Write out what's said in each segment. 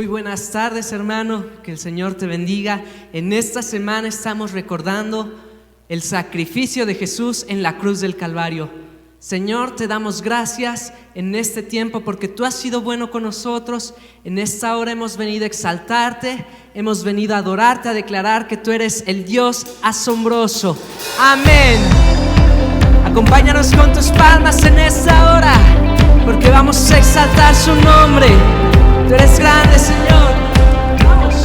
Muy buenas tardes, hermano, que el Señor te bendiga. En esta semana estamos recordando el sacrificio de Jesús en la cruz del Calvario. Señor, te damos gracias en este tiempo porque tú has sido bueno con nosotros. En esta hora hemos venido a exaltarte, hemos venido a adorarte, a declarar que tú eres el Dios asombroso. Amén. Acompáñanos con tus palmas en esta hora, porque vamos a exaltar su nombre. Tú eres grande, Señor. Vamos.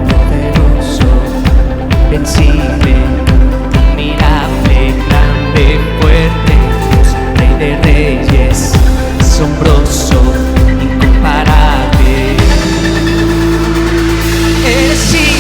Poderoso, vencible, admirable, grande, fuerte, Rey de reyes, asombroso, incomparable. Eres simple.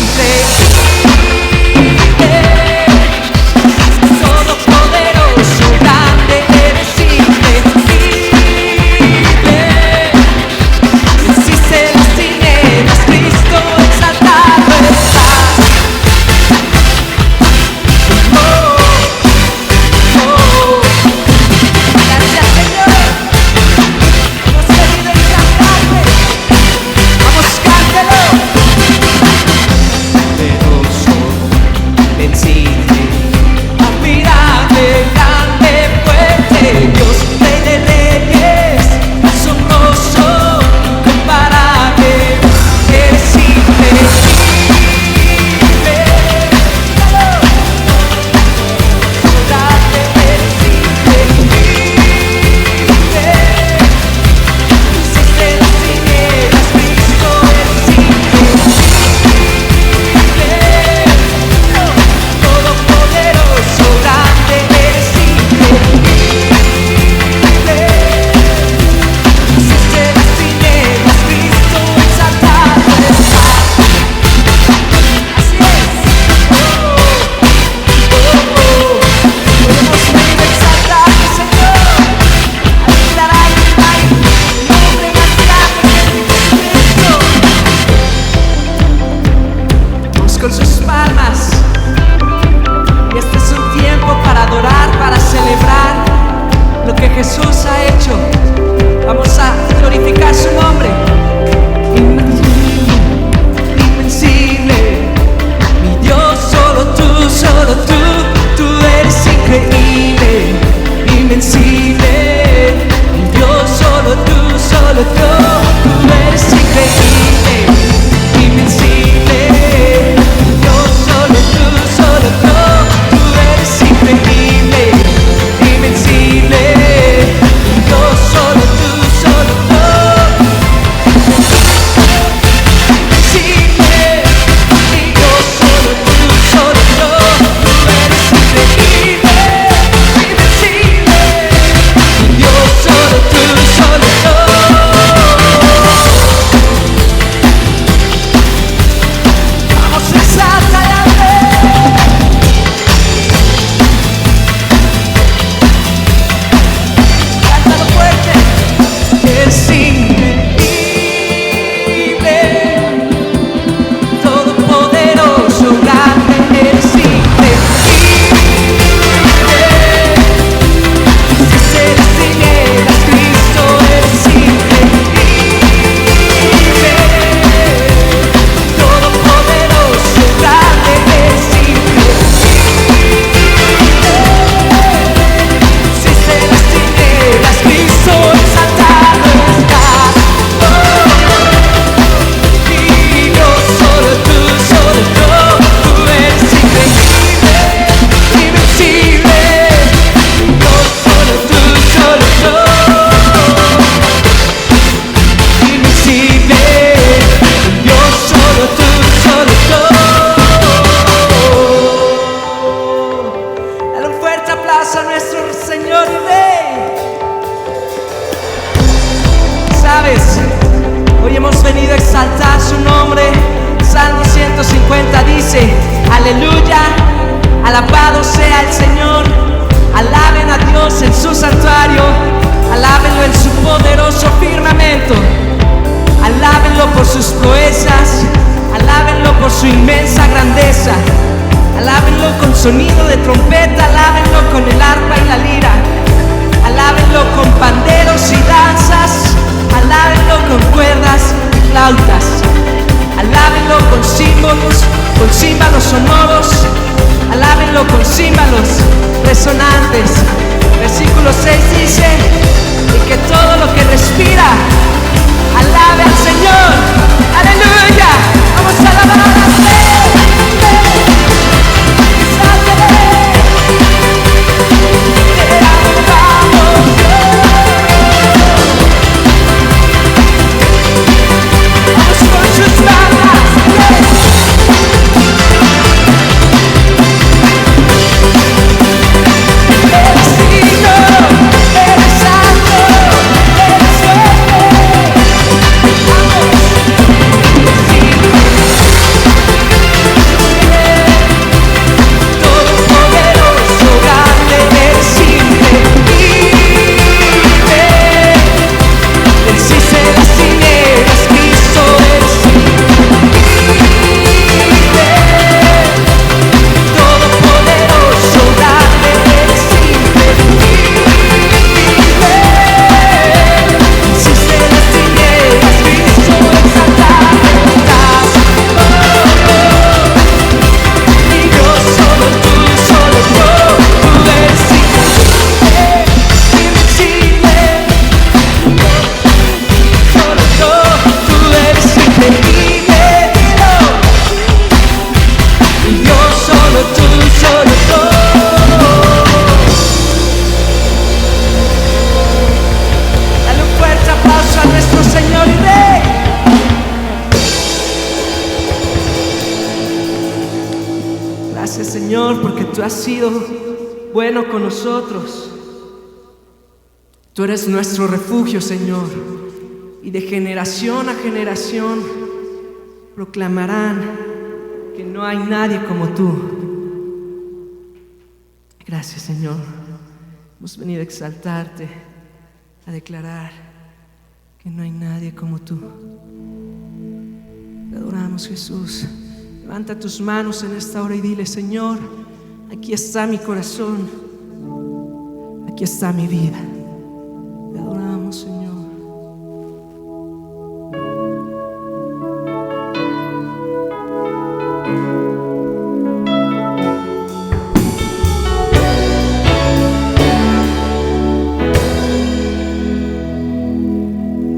Con sus palmas. Y este es un tiempo para adorar, para celebrar lo que Jesús ha hecho. Vamos a glorificar su nombre. Invencible, mi Dios, solo tú, tú eres increíble. Invencible, mi Dios, solo tú eres increíble. Invencible. Tú eres increíble, invencible, Dios, solo tú, invencible, y Dios, solo tú eres increíble, invencible, Dios, solo tú. Vamos, exalta. A nuestro Señor y Rey. Sabes, hoy hemos venido a exaltar su nombre. Salmo 150 dice: aleluya, alabado sea el Señor. Alaben a Dios en su santuario, alábenlo en su poderoso firmamento, alábenlo por sus proezas, alábenlo por su inmensa grandeza. Alábenlo con sonido de trompeta, alábenlo con el arpa y la lira, alábenlo con panderos y danzas, alábenlo con cuerdas y flautas, alábenlo con címbalos sonoros, alábenlo con címbalos resonantes. Versículo 6 dice: y que todo lo que respira alabe al Señor. ¡Aleluya! Vamos a alabar al Señor. Señor, porque tú has sido bueno con nosotros. Tú eres nuestro refugio, Señor, y de generación a generación proclamarán que no hay nadie como tú. Gracias, Señor. Hemos venido a exaltarte, a declarar que no hay nadie como tú. Te adoramos, Jesús. Levanta tus manos en esta hora y dile: Señor, aquí está mi corazón, aquí está mi vida. Te adoramos, Señor.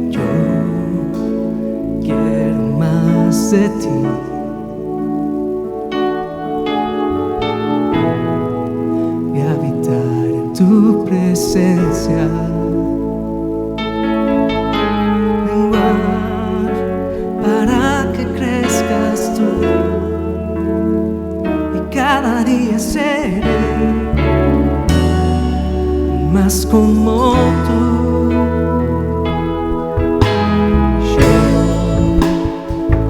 Yo quiero más de ti. Tu presencia, menguar para que crezcas tú, y cada día seré más como tú. Yo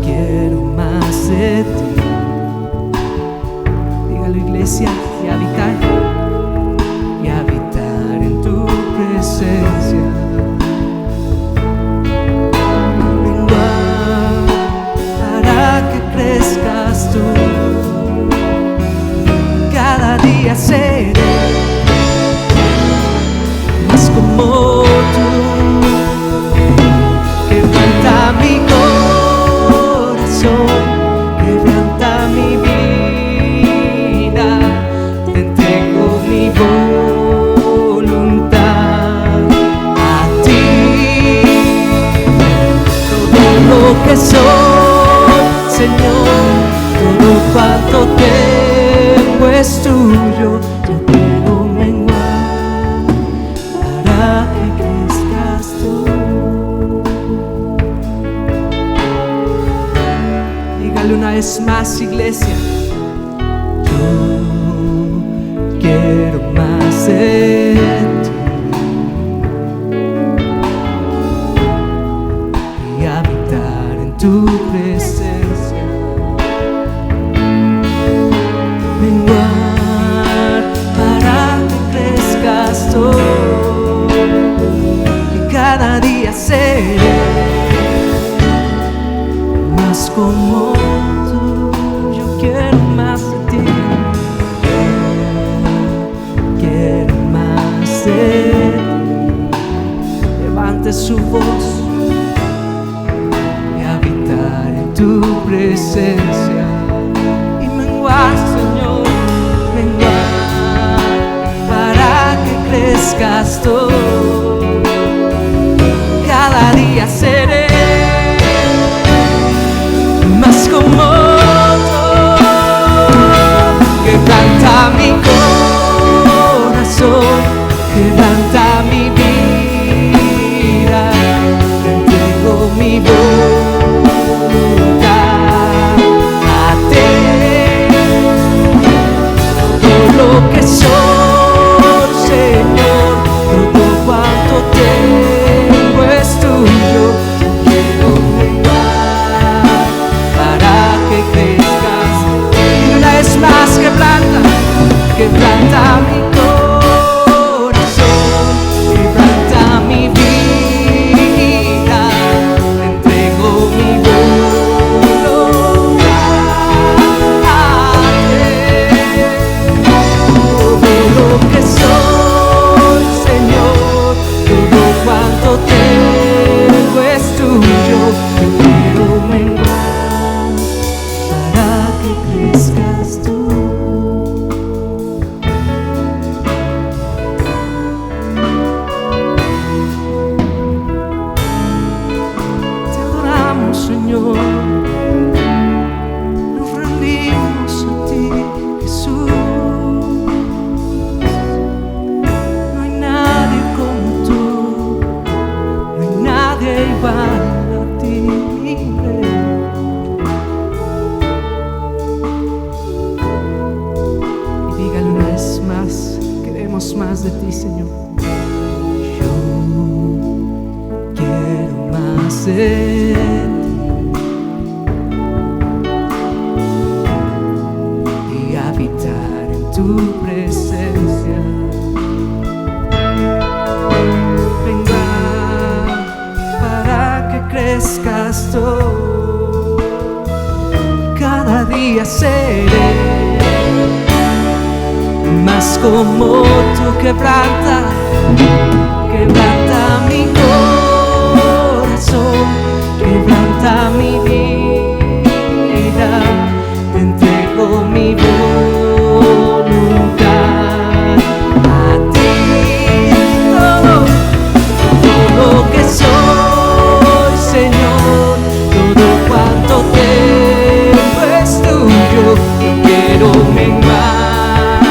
quiero más de ti. Dígalo, iglesia, y habitar en tu presencia. Menguar para que crezcas tú, cada día seré más como tú. Quebranta mi corazón, quebranta mi vida, te entrego mi voluntad a ti. Todo lo que soy, Señor, todo cuanto tengo es tuyo. Yo quiero menguar para que crezcas tú. Dígale una vez más, iglesia: yo quiero más de ti y habitar en tu presencia. Menguar para que crezcas tú, y cada día seré más como tú. Yo quiero presencia y menguar, Señor, menguar para que crezcas tú. Cada día seré más como tú. Quebranta mi corazón, quebranta mi vida, te entrego mi voluntad a ti. Todo lo que soy, Señor, todo cuanto tengo es tuyo. Quiero menguar para que crezcas. Y una vez más quebranta mi corazón, quebranta mi vida, te entrego mi voluntad a ti. Todo lo que soy, Señor, todo cuanto tengo es tuyo. Yo quiero menguar para que crezcas tú. Señor, nos rendimos a ti, Jesús. No hay nadie como tú, no hay nadie igual a ti, mi Rey. Y dígale una vez más, queremos más de ti, Señor. Yo quiero más de ti. Tu presencia, venga para que crezcas tú. Cada día seré más como tú. Quebranta mi corazón, quebranta mi vida, te entrego mi voluntad a ti. Todo lo que soy, Señor, todo cuanto tengo es tuyo. Yo quiero menguar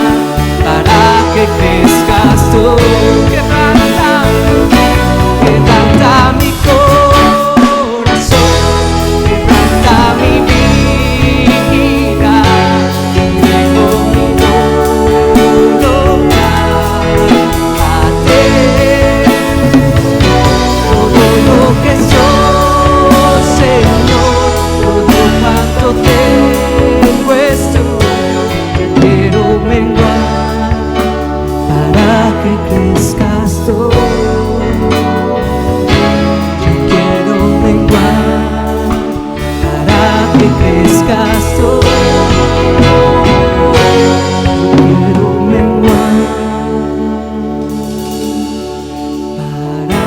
para que crezcas tú. Quebranta mi corazón, quebranta mi vida, te entrego mi voluntad a ti. Todo lo que soy, Señor, todo cuanto tengo es tuyo. Yo quiero menguar para que crezcas tú. Yo quiero menguar para que crezcas tú. Quiero menguar para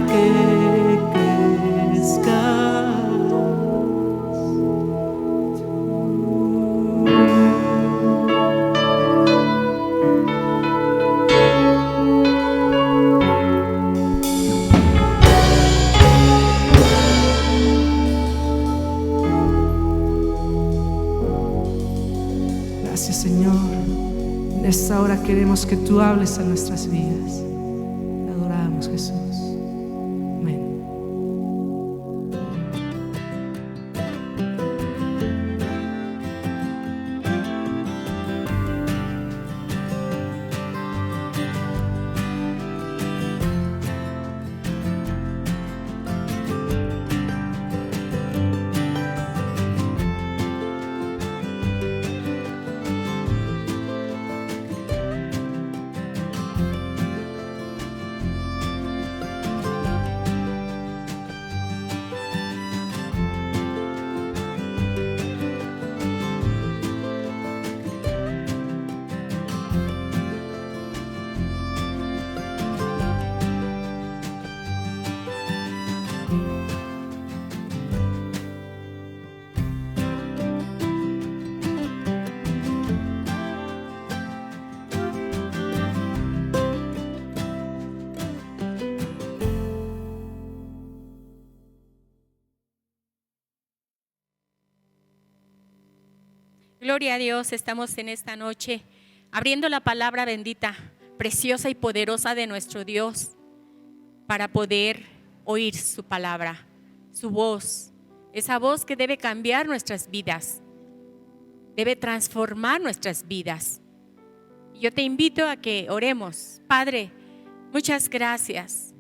que crezcas Gracias, Señor. En esta hora queremos que tú hables a nuestras vidas. Te adoramos, Jesús. Amén. Gloria a Dios, estamos en esta noche abriendo la palabra bendita, preciosa y poderosa de nuestro Dios para poder oír su palabra, su voz, esa voz que debe cambiar nuestras vidas, debe transformar nuestras vidas. Yo te invito a que oremos. Padre, muchas gracias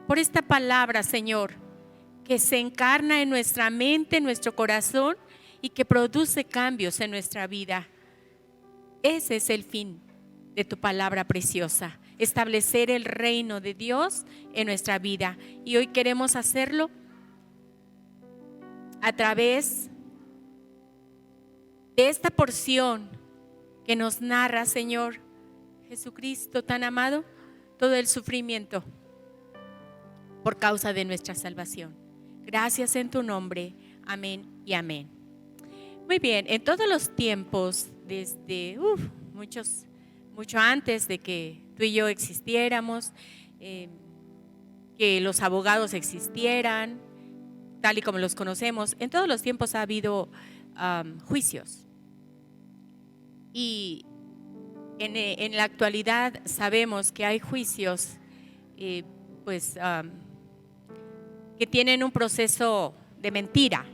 por esta palabra, Señor, que se encarna en nuestra mente, en nuestro corazón y que produce cambios en nuestra vida. Ese es el fin de tu palabra preciosa, establecer el reino de Dios en nuestra vida. Y hoy queremos hacerlo a través de esta porción que nos narra, Señor Jesucristo tan amado, todo el sufrimiento por causa de nuestra salvación. Gracias en tu nombre. Amén y amén. Muy bien, en todos los tiempos, desde mucho antes de que tú y yo existiéramos, que los abogados existieran, tal y como los conocemos, en todos los tiempos ha habido juicios. Y en la actualidad sabemos que hay juicios que tienen un proceso de mentira,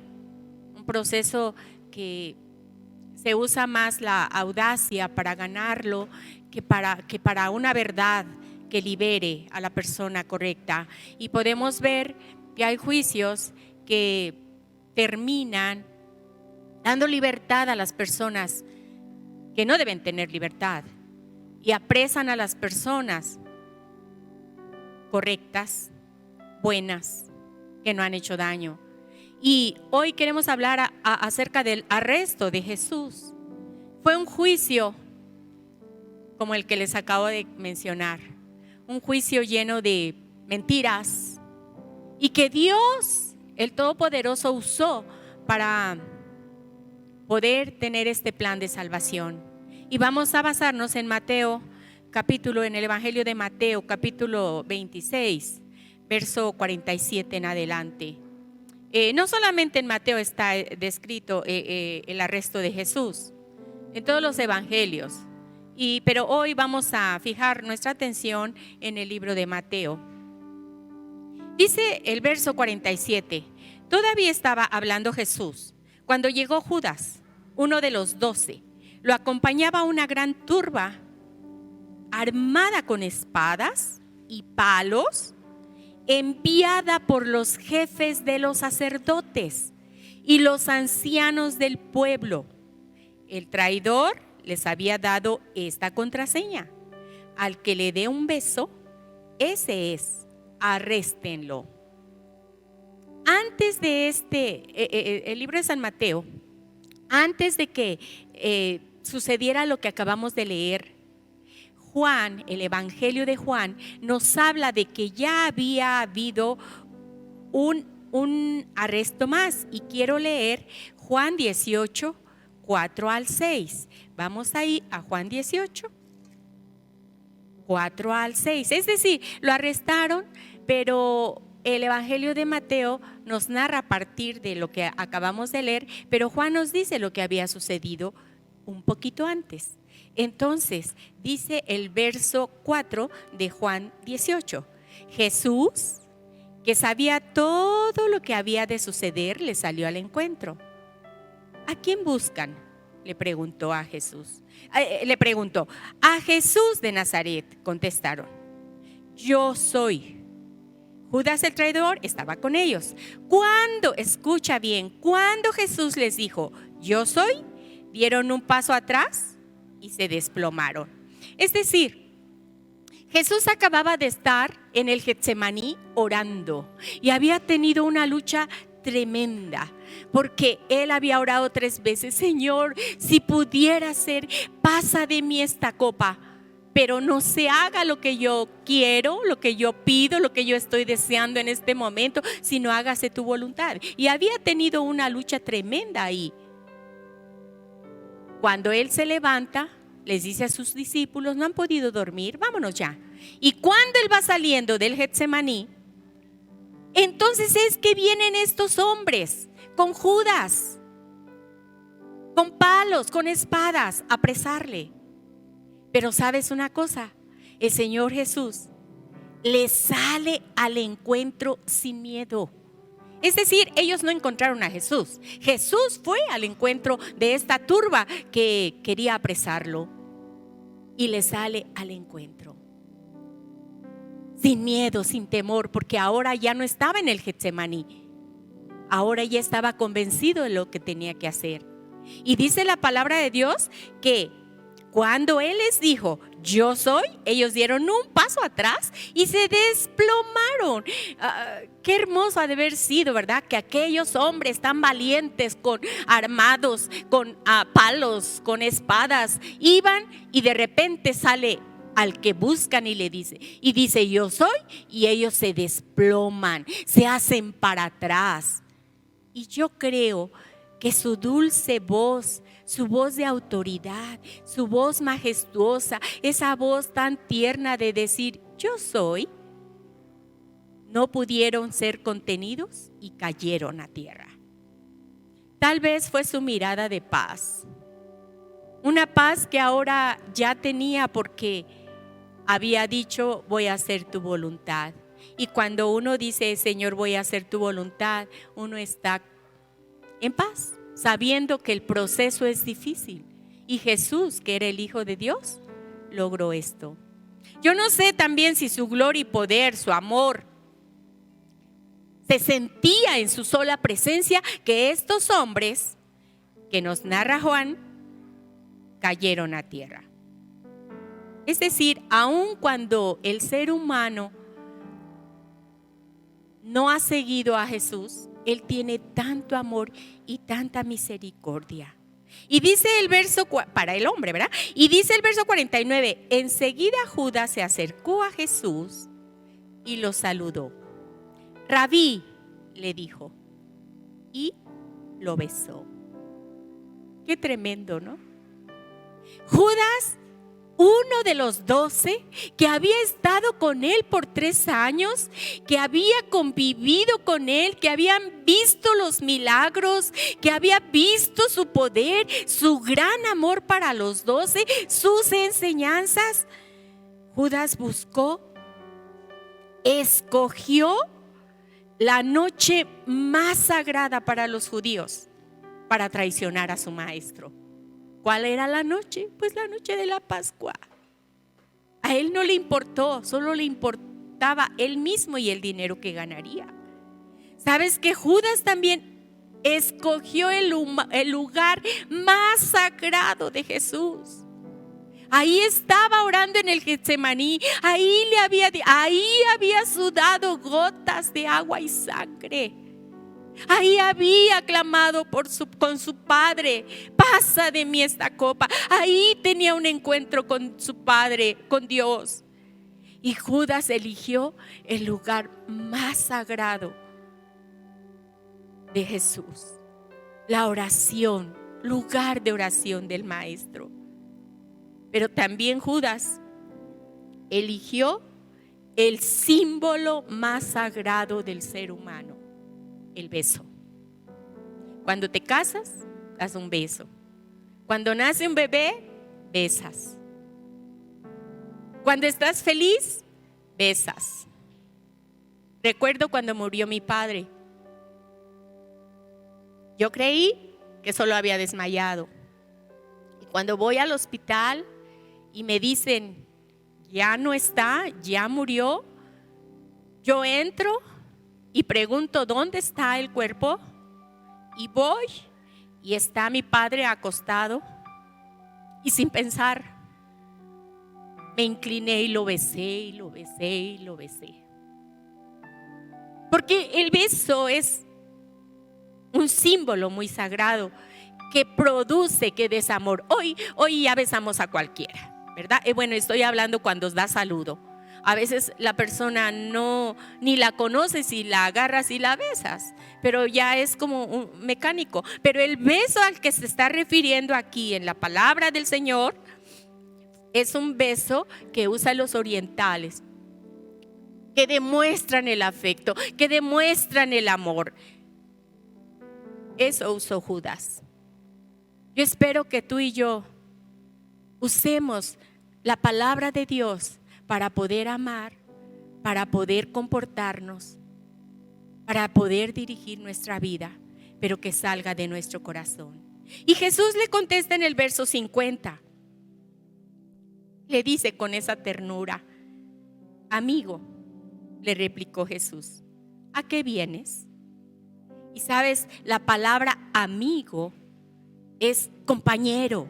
un proceso que se usa más la audacia para ganarlo que para una verdad que libere a la persona correcta. Y podemos ver que hay juicios que terminan dando libertad a las personas que no deben tener libertad y apresan a las personas correctas, buenas, que no han hecho daño. Y hoy queremos hablar acerca del arresto de Jesús. Fue un juicio como el que les acabo de mencionar, un juicio lleno de mentiras y que Dios, el Todopoderoso, usó para poder tener este plan de salvación. Y vamos a basarnos en en el Evangelio de Mateo, capítulo 26, verso 47 en adelante. No solamente en Mateo está descrito el arresto de Jesús, en todos los evangelios, pero hoy vamos a fijar nuestra atención en el libro de Mateo. Dice el verso 47, todavía estaba hablando Jesús cuando llegó Judas, uno de los 12. Lo acompañaba una gran turba armada con espadas y palos, enviada por los jefes de los sacerdotes y los ancianos del pueblo. El traidor les había dado esta contraseña: al que le dé un beso, ese es, arréstenlo. Antes de el libro de San Mateo, antes de que sucediera lo que acabamos de leer, Juan, el Evangelio de Juan, nos habla de que ya había habido un arresto más. Y quiero leer Juan 18, 4 al 6. Vamos ahí a Juan 18, 4 al 6. Es decir, lo arrestaron, pero el Evangelio de Mateo nos narra a partir de lo que acabamos de leer, pero Juan nos dice lo que había sucedido un poquito antes. Entonces, dice el verso 4 de Juan 18. Jesús, que sabía todo lo que había de suceder, le salió al encuentro. ¿A quién buscan?, le preguntó a Jesús. Le preguntó: a Jesús de Nazaret, contestaron. Yo soy. Judas el traidor estaba con ellos. Escucha bien, cuando Jesús les dijo: yo soy, dieron un paso atrás y se desplomaron. Es decir, Jesús acababa de estar en el Getsemaní orando y había tenido una lucha tremenda, porque él había orado 3 veces: Señor, si pudiera ser, pasa de mí esta copa, pero no se haga lo que yo quiero, lo que yo pido, lo que yo estoy deseando en este momento, sino hágase tu voluntad. Y había tenido una lucha tremenda ahí. Cuando él se levanta, les dice a sus discípulos: no han podido dormir, vámonos ya. Y cuando él va saliendo del Getsemaní, entonces es que vienen estos hombres con Judas con palos, con espadas, a apresarle. Pero ¿sabes una cosa? El Señor Jesús le sale al encuentro sin miedo. Es decir, ellos no encontraron a Jesús. Jesús fue al encuentro de esta turba que quería apresarlo y le sale al encuentro. Sin miedo, sin temor, porque ahora ya no estaba en el Getsemaní. Ahora ya estaba convencido de lo que tenía que hacer. Y dice la palabra de Dios que cuando Él les dijo, yo soy, ellos dieron un paso atrás y se desplomaron. Qué hermoso ha de haber sido, ¿verdad? Que aquellos hombres tan valientes, armados, con palos, con espadas, iban y de repente sale al que buscan y dice yo soy, y ellos se desploman, se hacen para atrás. Y yo creo que su dulce voz, su voz de autoridad, su voz majestuosa, esa voz tan tierna de decir yo soy, no pudieron ser contenidos y cayeron a tierra. Tal vez fue su mirada de paz, una paz que ahora ya tenía porque había dicho voy a hacer tu voluntad. Y cuando uno dice Señor voy a hacer tu voluntad, uno está en paz, sabiendo que el proceso es difícil. Y Jesús, que era el Hijo de Dios, logró esto. Yo no sé también si su gloria y poder, su amor, se sentía en su sola presencia, que estos hombres que nos narra Juan cayeron a tierra. Es decir, aun cuando el ser humano no ha seguido a Jesús, Él tiene tanto amor y tanta misericordia. Y dice el verso, para el hombre, ¿verdad? Y dice el verso 49, enseguida Judas se acercó a Jesús y lo saludó. Rabí, le dijo, y lo besó. Qué tremendo, ¿no? Judas, uno de los 12 que había estado con él por 3 años, que había convivido con él, que habían visto los milagros, que había visto su poder, su gran amor para los 12, sus enseñanzas. Judas buscó, escogió la noche más sagrada para los judíos para traicionar a su maestro. ¿Cuál era la noche? Pues la noche de la Pascua. A él no le importó, solo le importaba él mismo y el dinero que ganaría. ¿Sabes que Judas también escogió el lugar más sagrado de Jesús? Ahí estaba orando en el Getsemaní, ahí había sudado gotas de agua y sangre. Ahí había clamado con su padre, pasa de mí esta copa. Ahí tenía un encuentro con su padre, con Dios. Y Judas eligió el lugar más sagrado de Jesús, la oración, lugar de oración del maestro. Pero también Judas eligió el símbolo más sagrado del ser humano, el beso. Cuando te casas, das un beso. Cuando nace un bebé, besas. Cuando estás feliz, besas. Recuerdo cuando murió mi padre. Yo creí que solo había desmayado. Y cuando voy al hospital y me dicen, ya no está, ya murió, yo entro y pregunto, ¿dónde está el cuerpo? Y voy y está mi padre acostado y sin pensar me incliné y lo besé y lo besé y lo besé. Porque el beso es un símbolo muy sagrado que produce, que desamor. Hoy ya besamos a cualquiera, ¿verdad? Bueno, estoy hablando cuando os da saludo. A veces la persona ni la conoces y la agarras y la besas, pero ya es como un mecánico. Pero el beso al que se está refiriendo aquí en la palabra del Señor es un beso que usan los orientales, que demuestran el afecto, que demuestran el amor. Eso usó Judas. Yo espero que tú y yo usemos la palabra de Dios para poder amar, para poder comportarnos, para poder dirigir nuestra vida, pero que salga de nuestro corazón. Y Jesús le contesta en el verso 50. Le dice con esa ternura: amigo, le replicó Jesús, ¿a qué vienes? Y sabes, la palabra amigo es compañero,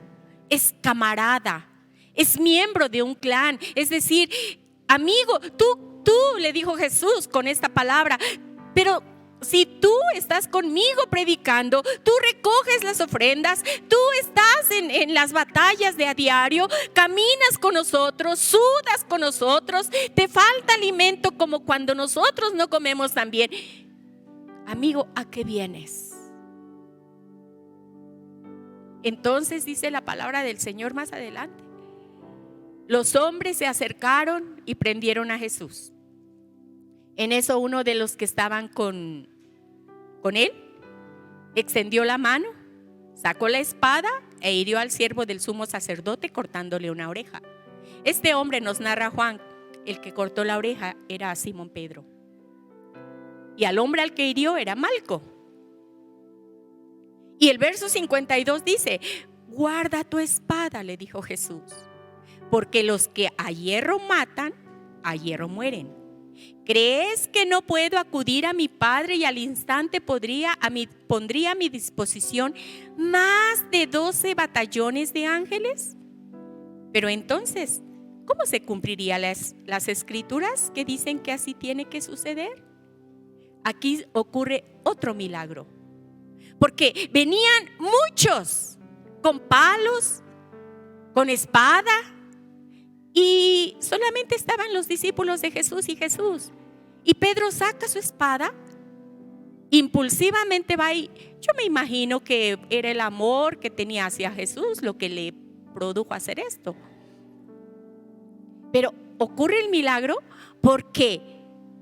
es camarada, es miembro de un clan. Es decir, amigo, tú, le dijo Jesús con esta palabra, pero si tú estás conmigo predicando, tú recoges las ofrendas, tú estás en las batallas de a diario, caminas con nosotros, sudas con nosotros, te falta alimento como cuando nosotros no comemos también. Amigo, ¿a qué vienes? Entonces dice la palabra del Señor más adelante: los hombres se acercaron y prendieron a Jesús. En eso uno de los que estaban con él extendió la mano, sacó la espada e hirió al siervo del sumo sacerdote cortándole una oreja. Este hombre, nos narra Juan, el que cortó la oreja era Simón Pedro. Y al hombre al que hirió era Malco. Y el verso 52 dice: guarda tu espada, le dijo Jesús, porque los que a hierro matan, a hierro mueren. ¿Crees que no puedo acudir a mi Padre y al instante pondría a mi disposición más de 12 batallones de ángeles? Pero entonces, ¿cómo se cumplirían las escrituras que dicen que así tiene que suceder? Aquí ocurre otro milagro, porque venían muchos con palos, con espada, y solamente estaban los discípulos de Jesús y Jesús. Y Pedro saca su espada, impulsivamente va, y yo me imagino que era el amor que tenía hacia Jesús lo que le produjo hacer esto. Pero ocurre el milagro porque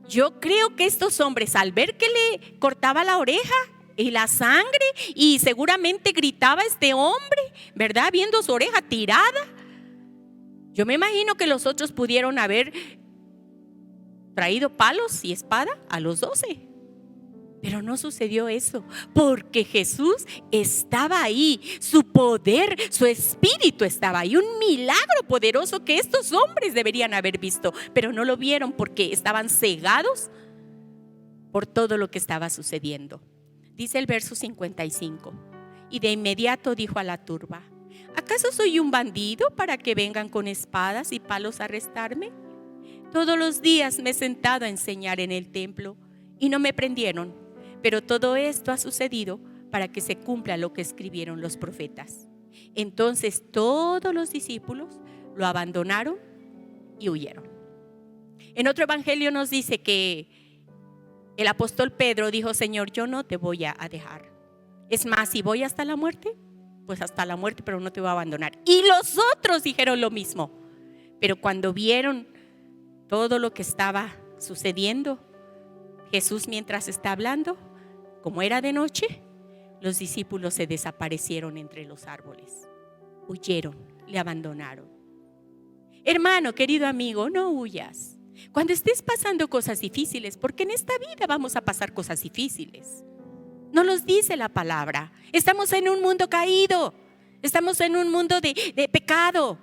yo creo que estos hombres, al ver que le cortaba la oreja y la sangre, y seguramente gritaba este hombre, ¿verdad?, viendo su oreja tirada, yo me imagino que los otros pudieron haber traído palos y espada a los 12. Pero no sucedió eso, porque Jesús estaba ahí, su poder, su espíritu estaba ahí, un milagro poderoso que estos hombres deberían haber visto, pero no lo vieron porque estaban cegados por todo lo que estaba sucediendo. Dice el verso 55: y de inmediato dijo a la turba: ¿acaso soy un bandido para que vengan con espadas y palos a arrestarme? Todos los días me he sentado a enseñar en el templo y no me prendieron, pero todo esto ha sucedido para que se cumpla lo que escribieron los profetas. Entonces todos los discípulos lo abandonaron y huyeron. En otro evangelio nos dice que el apóstol Pedro dijo: Señor, yo no te voy a dejar. Es más, si voy hasta la muerte, pues hasta la muerte, pero no te voy a abandonar. Y los otros dijeron lo mismo. Pero cuando vieron todo lo que estaba sucediendo, Jesús, mientras está hablando, como era de noche, los discípulos se desaparecieron entre los árboles, huyeron, le abandonaron. Hermano, querido amigo, no huyas cuando estés pasando cosas difíciles, porque en esta vida vamos a pasar cosas difíciles. Nos los dice la palabra. Estamos en un mundo caído, estamos en un mundo de pecado.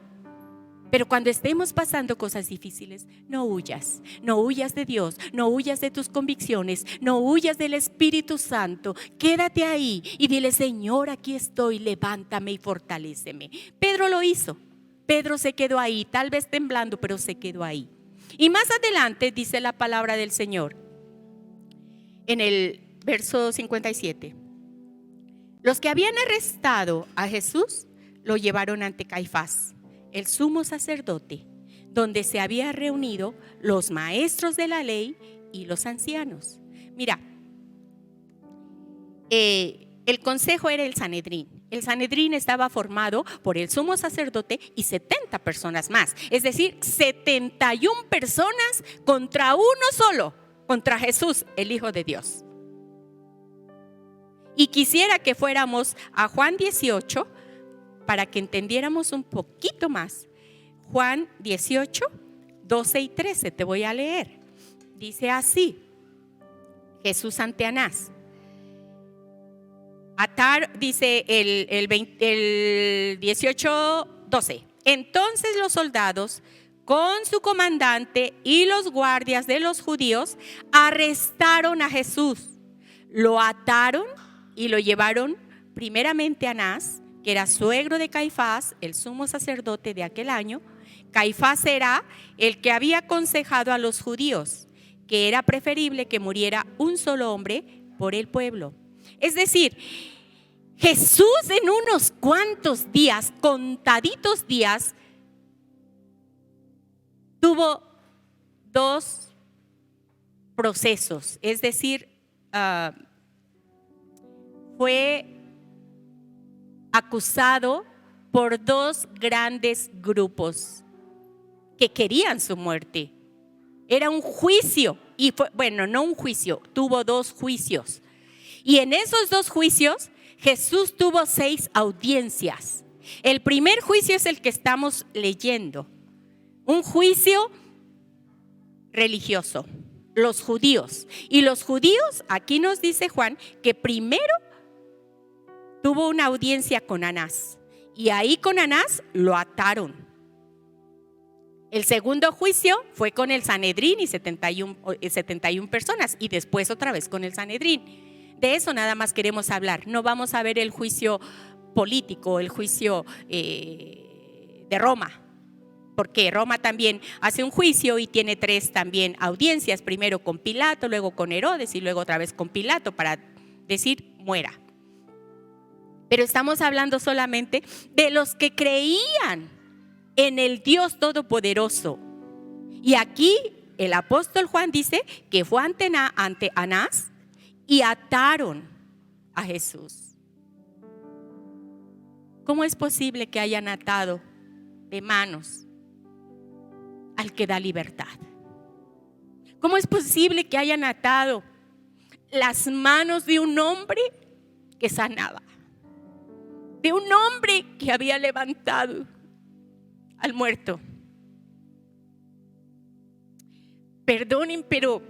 Pero cuando estemos pasando cosas difíciles, no huyas de Dios, no huyas de tus convicciones, no huyas del Espíritu Santo. Quédate ahí y dile: Señor, aquí estoy, levántame y fortaléceme. Pedro lo hizo. Pedro se quedó ahí, tal vez temblando, pero se quedó ahí. Y más adelante dice la palabra del Señor en el verso 57: los que habían arrestado a Jesús lo llevaron ante Caifás, el sumo sacerdote, donde se habían reunido los maestros de la ley y los ancianos. Mira, el consejo era el Sanedrín. El Sanedrín estaba formado por el sumo sacerdote y 70 personas más. Es decir, 71 personas contra uno solo, contra Jesús, el Hijo de Dios. Y quisiera que fuéramos a Juan 18, para que entendiéramos un poquito más. Juan 18, 12 y 13, te voy a leer. Dice así, Jesús ante Anás. Dice el 18, 12. Entonces los soldados con su comandante y los guardias de los judíos arrestaron a Jesús. Lo ataron y lo llevaron primeramente a Anás, que era suegro de Caifás, el sumo sacerdote de aquel año. Caifás era el que había aconsejado a los judíos que era preferible que muriera un solo hombre por el pueblo. Es decir, Jesús en unos cuantos días, contaditos días, tuvo dos procesos. Es decir, fue acusado por dos grandes grupos que querían su muerte. Era un juicio, y fue, bueno, no un juicio, tuvo dos juicios. Y en esos dos juicios, Jesús tuvo 6 audiencias. El primer juicio es el que estamos leyendo, un juicio religioso, los judíos. Y los judíos, aquí nos dice Juan, que primero tuvo una audiencia con Anás, y ahí con Anás lo ataron. El segundo juicio fue con el Sanedrín y 71 personas, y después otra vez con el Sanedrín. De eso nada más queremos hablar. No vamos a ver el juicio político, el juicio de Roma, porque Roma también hace un juicio y tiene 3 también audiencias, primero con Pilato, luego con Herodes y luego otra vez con Pilato para decir muera. Pero estamos hablando solamente de los que creían en el Dios Todopoderoso. Y aquí el apóstol Juan dice que fue ante Anás y ataron a Jesús. ¿Cómo es posible que hayan atado de manos al que da libertad? ¿Cómo es posible que hayan atado las manos de un hombre que sanaba? De un hombre que había levantado al muerto. Perdonen, pero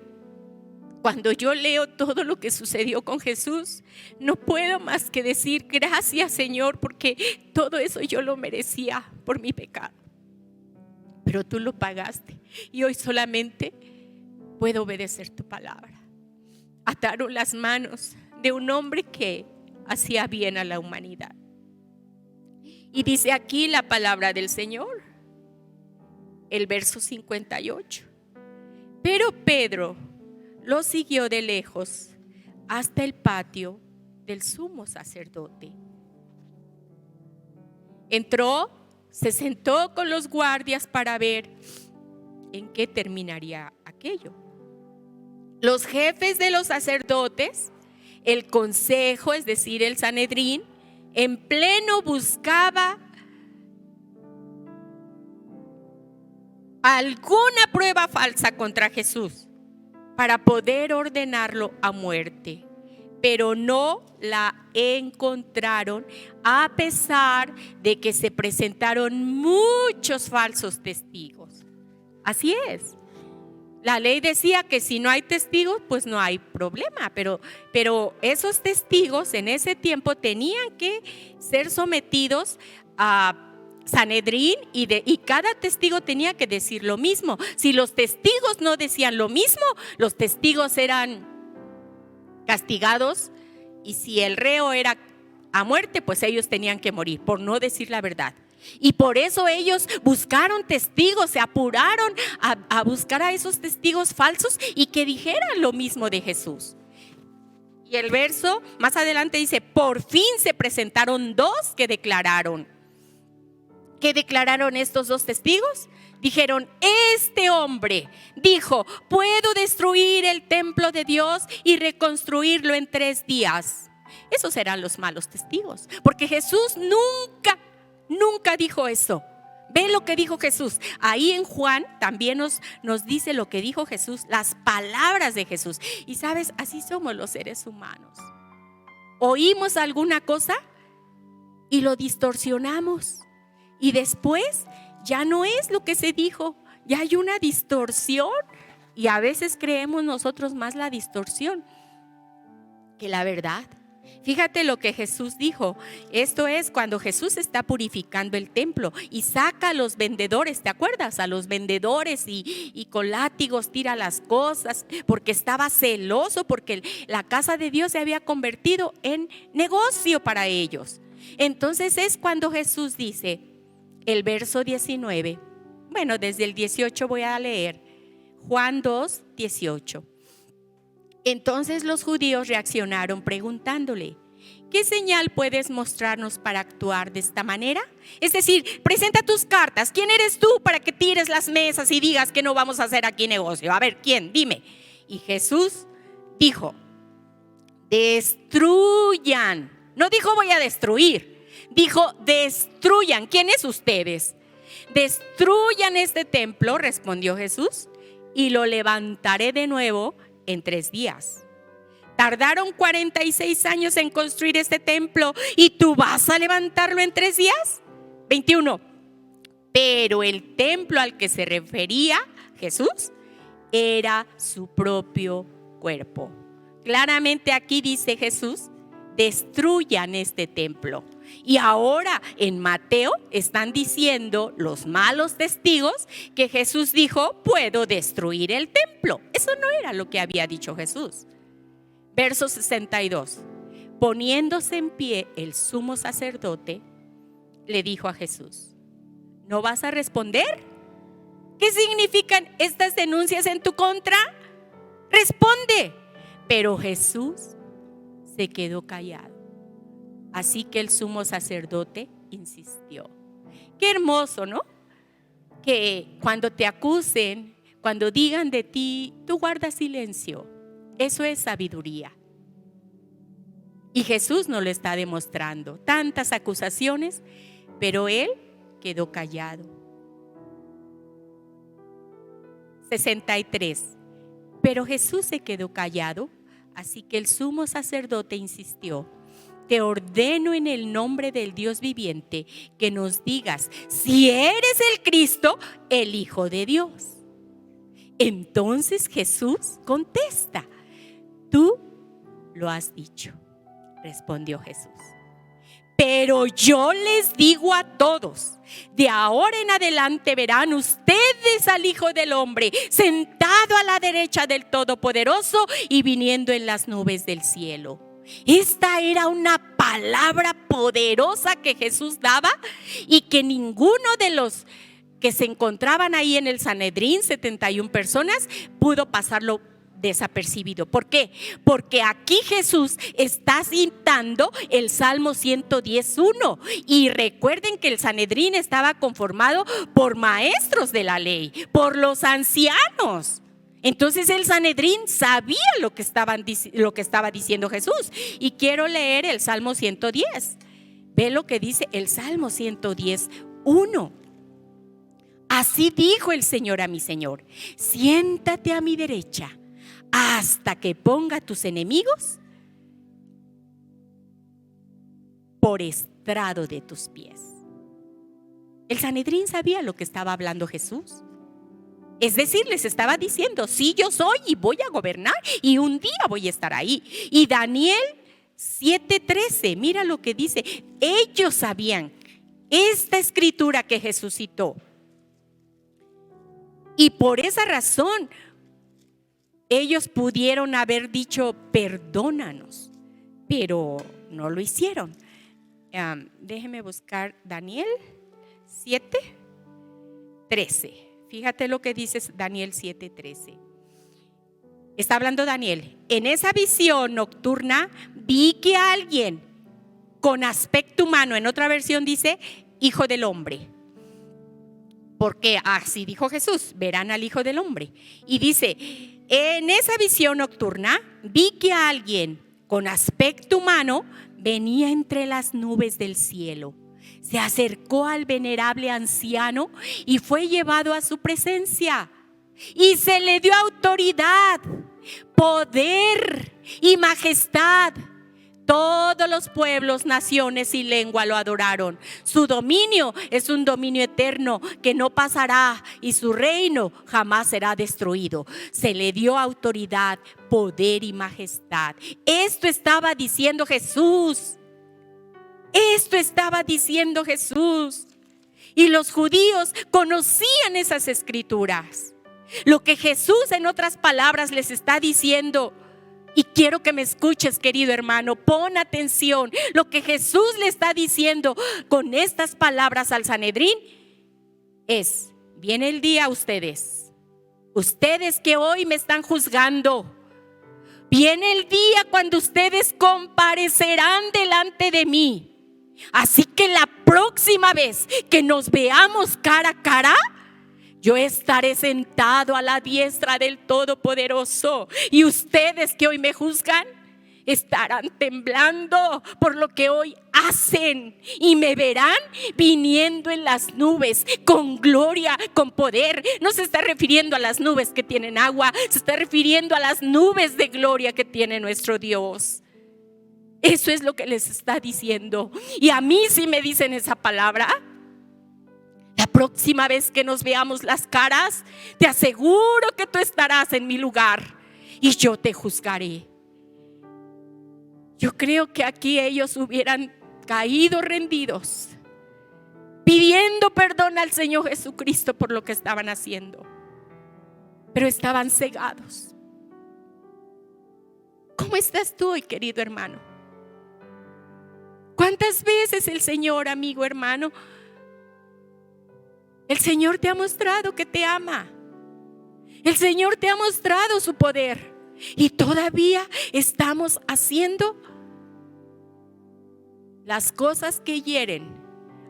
cuando yo leo todo lo que sucedió con Jesús, no puedo más que decir gracias, Señor, porque todo eso yo lo merecía por mi pecado. Pero tú lo pagaste y hoy solamente puedo obedecer tu palabra. Ataron las manos de un hombre que hacía bien a la humanidad. Y dice aquí la palabra del Señor, el verso 58. Pero Pedro lo siguió de lejos hasta el patio del sumo sacerdote. Entró, se sentó con los guardias para ver en qué terminaría aquello. Los jefes de los sacerdotes, el consejo, es decir, el Sanedrín, en pleno buscaba alguna prueba falsa contra Jesús para poder ordenarlo a muerte, pero no la encontraron, a pesar de que se presentaron muchos falsos testigos. Así es. La ley decía que si no hay testigos, pues no hay problema, pero esos testigos en ese tiempo tenían que ser sometidos a Sanedrín y cada testigo tenía que decir lo mismo. Si los testigos no decían lo mismo, los testigos eran castigados, y si el reo era a muerte, pues ellos tenían que morir por no decir la verdad. Y por eso ellos buscaron testigos, se apuraron a buscar a esos testigos falsos y que dijeran lo mismo de Jesús. Y el verso más adelante dice: por fin se presentaron 2 que declararon. ¿Qué declararon estos 2 testigos? Dijeron: este hombre dijo, puedo destruir el templo de Dios y reconstruirlo en 3 días. Esos eran los malos testigos, porque Jesús nunca dijo eso. Ve lo que dijo Jesús. Ahí en Juan también nos dice lo que dijo Jesús, las palabras de Jesús. Y sabes, así somos los seres humanos. Oímos alguna cosa y lo distorsionamos. Y después ya no es lo que se dijo, ya hay una distorsión. Y a veces creemos nosotros más la distorsión que la verdad. Fíjate lo que Jesús dijo. Esto es cuando Jesús está purificando el templo y saca a los vendedores, ¿te acuerdas? A los vendedores y con látigos tira las cosas porque estaba celoso, porque la casa de Dios se había convertido en negocio para ellos. Entonces es cuando Jesús dice, el verso 19, bueno, desde el 18 voy a leer, Juan 2, 18. Entonces los judíos reaccionaron preguntándole, ¿qué señal puedes mostrarnos para actuar de esta manera? Es decir, presenta tus cartas. ¿Quién eres tú para que tires las mesas y digas que no vamos a hacer aquí negocio? A ver, ¿quién? Dime. Y Jesús dijo, destruyan. No dijo voy a destruir, dijo destruyan. ¿Quiénes ustedes? Destruyan este templo, respondió Jesús, y lo levantaré de nuevo en 3 días. Tardaron 46 años en construir este templo y tú vas a levantarlo en 3 días. 21. Pero el templo al que se refería Jesús era su propio cuerpo. Claramente aquí dice Jesús, destruyan este templo. Y ahora en Mateo están diciendo los malos testigos que Jesús dijo, puedo destruir el templo. Eso no era lo que había dicho Jesús. Verso 62. Poniéndose en pie el sumo sacerdote, le dijo a Jesús, ¿no vas a responder? ¿Qué significan estas denuncias en tu contra? Responde. Pero Jesús se quedó callado. Así que el sumo sacerdote insistió. Qué hermoso, ¿no? Que cuando te acusen, cuando digan de ti, tú guardas silencio. Eso es sabiduría. Y Jesús nos lo está demostrando. Tantas acusaciones, pero él quedó callado. 63. Pero Jesús se quedó callado, así que el sumo sacerdote insistió. Te ordeno en el nombre del Dios viviente que nos digas si eres el Cristo, el Hijo de Dios. Entonces Jesús contesta, tú lo has dicho, respondió Jesús. Pero yo les digo a todos, de ahora en adelante verán ustedes al Hijo del Hombre sentado a la derecha del Todopoderoso y viniendo en las nubes del cielo. Esta era una palabra poderosa que Jesús daba y que ninguno de los que se encontraban ahí en el Sanedrín, 71 personas, pudo pasarlo desapercibido. ¿Por qué? Porque aquí Jesús está citando el Salmo 110:1 y recuerden que el Sanedrín estaba conformado por maestros de la ley, por los ancianos. Entonces el Sanedrín sabía lo que estaba diciendo Jesús. Y quiero leer el Salmo 110. Ve lo que dice el Salmo 110:1. Así dijo el Señor a mi Señor: siéntate a mi derecha hasta que ponga a tus enemigos por estrado de tus pies. El Sanedrín sabía lo que estaba hablando Jesús. Es decir, les estaba diciendo, sí, yo soy y voy a gobernar y un día voy a estar ahí. Y Daniel 7:13, mira lo que dice. Ellos sabían esta escritura que Jesús citó. Y por esa razón, ellos pudieron haber dicho, perdónanos, pero no lo hicieron. Déjeme buscar Daniel 7:13. Fíjate lo que dice Daniel 7:13. Está hablando Daniel. En esa visión nocturna vi que alguien con aspecto humano, en otra versión dice Hijo del Hombre. Porque así dijo Jesús, verán al Hijo del Hombre. Y dice, en esa visión nocturna vi que alguien con aspecto humano venía entre las nubes del cielo. Se acercó al venerable anciano y fue llevado a su presencia. Y se le dio autoridad, poder y majestad. Todos los pueblos, naciones y lengua lo adoraron. Su dominio es un dominio eterno que no pasará y su reino jamás será destruido. Se le dio autoridad, poder y majestad. Esto estaba diciendo Jesús. Esto estaba diciendo Jesús. Y los judíos conocían esas escrituras. Lo que Jesús, en otras palabras, les está diciendo. Y quiero que me escuches, querido hermano, pon atención. Lo que Jesús le está diciendo con estas palabras al Sanedrín es: viene el día, ustedes que hoy me están juzgando, viene el día cuando ustedes comparecerán delante de mí. Así que la próxima vez que nos veamos cara a cara, yo estaré sentado a la diestra del Todopoderoso, y ustedes que hoy me juzgan estarán temblando por lo que hoy hacen, y me verán viniendo en las nubes con gloria, con poder. No se está refiriendo a las nubes que tienen agua, se está refiriendo a las nubes de gloria que tiene nuestro Dios. Eso es lo que les está diciendo. Y a mí, si me dicen esa palabra, la próxima vez que nos veamos las caras, te aseguro que tú estarás en mi lugar y yo te juzgaré. Yo creo que aquí ellos hubieran caído rendidos, pidiendo perdón al Señor Jesucristo por lo que estaban haciendo, pero estaban cegados. ¿Cómo estás tú hoy, querido hermano? ¿Cuántas veces el Señor, amigo hermano, el Señor te ha mostrado que te ama? El Señor te ha mostrado su poder, y todavía estamos haciendo las cosas que hieren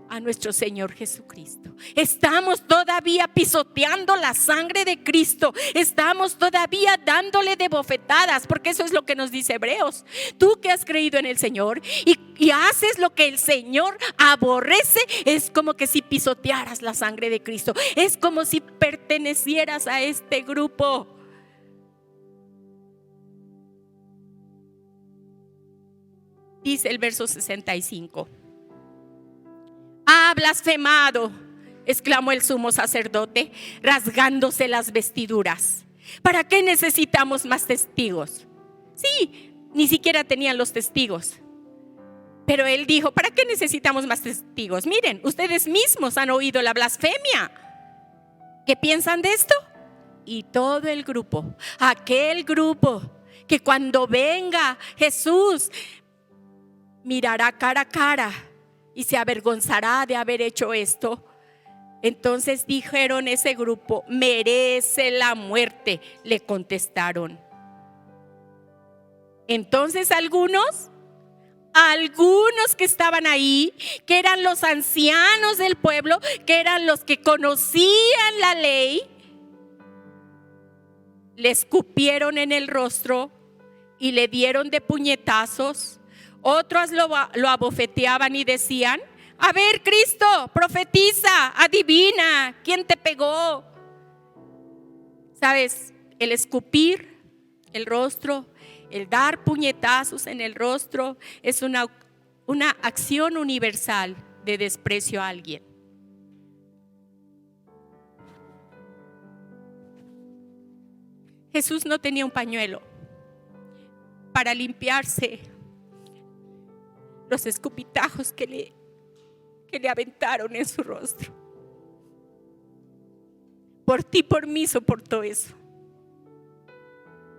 a nuestro Señor Jesucristo. Estamos todavía pisoteando la sangre de Cristo. Estamos todavía dándole de bofetadas, porque eso es lo que nos dice Hebreos. Tú que has creído en el Señor y haces lo que el Señor aborrece, es como que si pisotearas la sangre de Cristo. Es como si pertenecieras a este grupo. Dice el verso 65: «Ha blasfemado», exclamó el sumo sacerdote, rasgándose las vestiduras. ¿Para qué necesitamos más testigos? Sí, ni siquiera tenían los testigos. Pero él dijo: ¿para qué necesitamos más testigos? Miren, ustedes mismos han oído la blasfemia. ¿Qué piensan de esto? Y todo el grupo, aquel grupo que cuando venga Jesús mirará cara a cara y se avergonzará de haber hecho esto. Entonces dijeron ese grupo: merece la muerte, le contestaron. Entonces algunos que estaban ahí, que eran los ancianos del pueblo, que eran los que conocían la ley, le escupieron en el rostro y le dieron de puñetazos. Otros lo abofeteaban y decían: a ver, Cristo, profetiza, adivina, ¿quién te pegó? ¿Sabes? El escupir el rostro, el dar puñetazos en el rostro, es una acción universal de desprecio a alguien. Jesús no tenía un pañuelo para limpiarse los escupitajos que le aventaron en su rostro. Por ti, por mí soportó eso.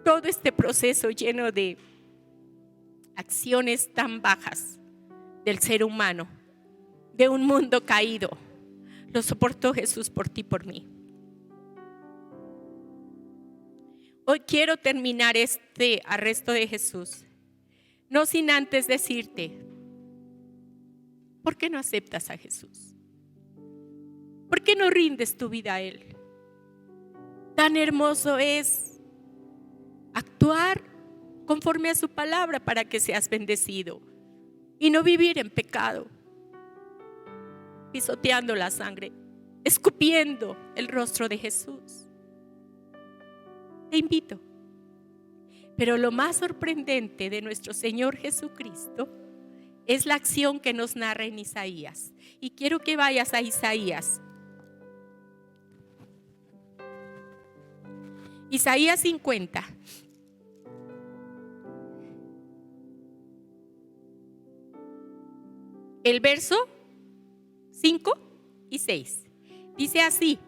Todo este proceso lleno de acciones tan bajas del ser humano, de un mundo caído, lo soportó Jesús por ti, por mí. Hoy quiero terminar este arresto de Jesús, no sin antes decirte: ¿por qué no aceptas a Jesús? ¿Por qué no rindes tu vida a Él? Tan hermoso es actuar conforme a su palabra para que seas bendecido y no vivir en pecado, pisoteando la sangre, escupiendo el rostro de Jesús. Te invito, Pero lo más sorprendente de nuestro Señor Jesucristo es la acción que nos narra en Isaías. Y quiero que vayas a Isaías. Isaías 50. El verso 5 y 6. Dice así: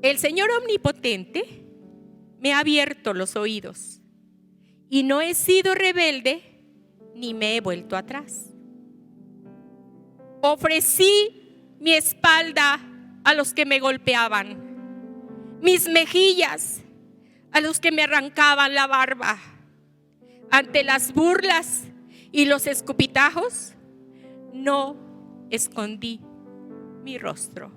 el Señor omnipotente me ha abierto los oídos y no he sido rebelde ni me he vuelto atrás. Ofrecí mi espalda a los que me golpeaban, mis mejillas a los que me arrancaban la barba. Ante las burlas y los escupitajos, no escondí mi rostro.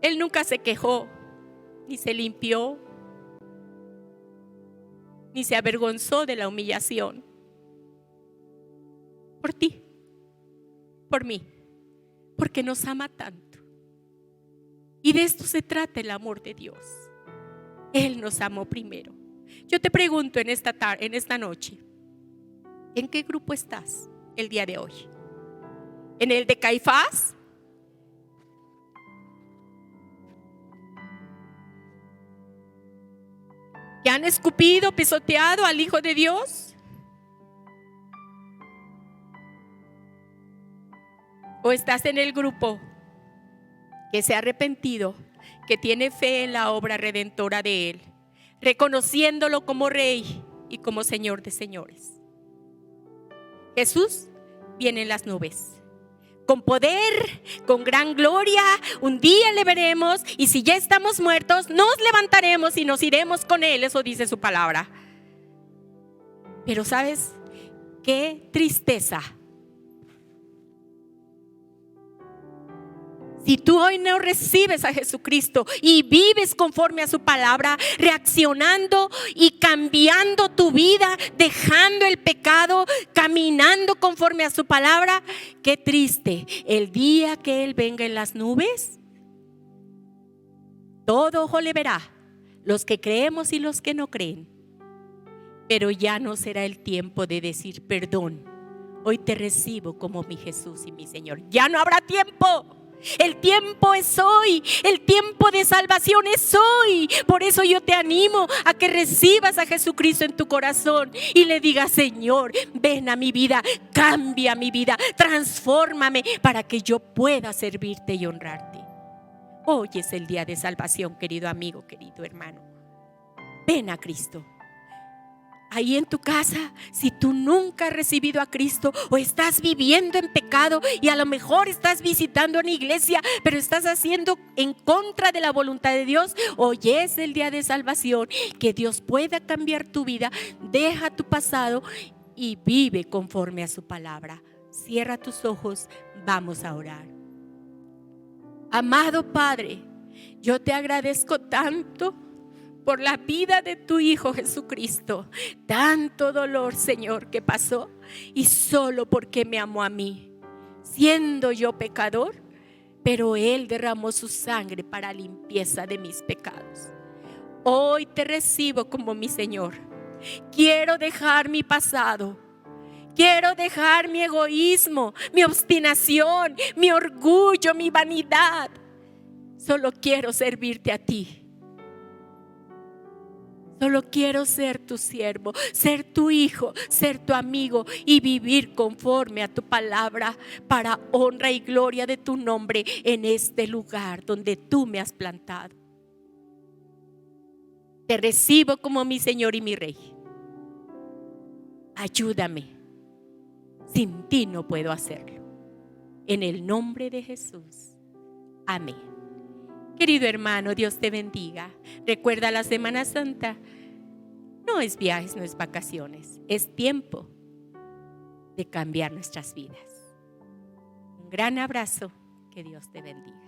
Él nunca se quejó, ni se limpió, ni se avergonzó de la humillación. Por ti, por mí, porque nos ama tanto. Y de esto se trata el amor de Dios. Él nos amó primero. Yo te pregunto en esta noche, ¿en qué grupo estás el día de hoy? ¿En el de Caifás? ¿Que han escupido, pisoteado al Hijo de Dios? ¿O estás en el grupo que se ha arrepentido, que tiene fe en la obra redentora de Él, reconociéndolo como Rey y como Señor de señores? Jesús viene en las nubes, con poder, con gran gloria. Un día le veremos, y si ya estamos muertos, nos levantaremos y nos iremos con Él. Eso dice su palabra. Pero ¿sabes qué tristeza? Si tú hoy no recibes a Jesucristo y vives conforme a su palabra, reaccionando y cambiando tu vida, dejando el pecado, caminando conforme a su palabra, qué triste el día que Él venga en las nubes. Todo ojo le verá, los que creemos y los que no creen. Pero ya no será el tiempo de decir perdón. Hoy te recibo como mi Jesús y mi Señor. Ya no habrá tiempo. El tiempo es hoy, el tiempo de salvación es hoy. Por eso yo te animo a que recibas a Jesucristo en tu corazón y le digas: Señor, ven a mi vida, cambia mi vida, transfórmame para que yo pueda servirte y honrarte. Hoy es el día de salvación, querido amigo, querido hermano. Ven a Cristo. Ahí en tu casa, si tú nunca has recibido a Cristo o estás viviendo en pecado y a lo mejor estás visitando una iglesia, pero estás haciendo en contra de la voluntad de Dios, hoy es el día de salvación, que Dios pueda cambiar tu vida. Deja tu pasado y vive conforme a su palabra. Cierra tus ojos, vamos a orar. Amado Padre, yo te agradezco tanto por la vida de tu Hijo Jesucristo. Tanto dolor, Señor, que pasó, y solo porque me amó a mí, siendo yo pecador, pero Él derramó su sangre para limpieza de mis pecados. Hoy te recibo como mi Señor. Quiero dejar mi pasado. Quiero dejar mi egoísmo, mi obstinación, mi orgullo, mi vanidad. Solo quiero servirte a ti. Solo quiero ser tu siervo, ser tu hijo, ser tu amigo y vivir conforme a tu palabra para honra y gloria de tu nombre en este lugar donde tú me has plantado. Te recibo como mi Señor y mi Rey. Ayúdame. Sin ti no puedo hacerlo. En el nombre de Jesús. Amén. Querido hermano, Dios te bendiga. Recuerda, la Semana Santa no es viajes, no es vacaciones. Es tiempo de cambiar nuestras vidas. Un gran abrazo. Que Dios te bendiga.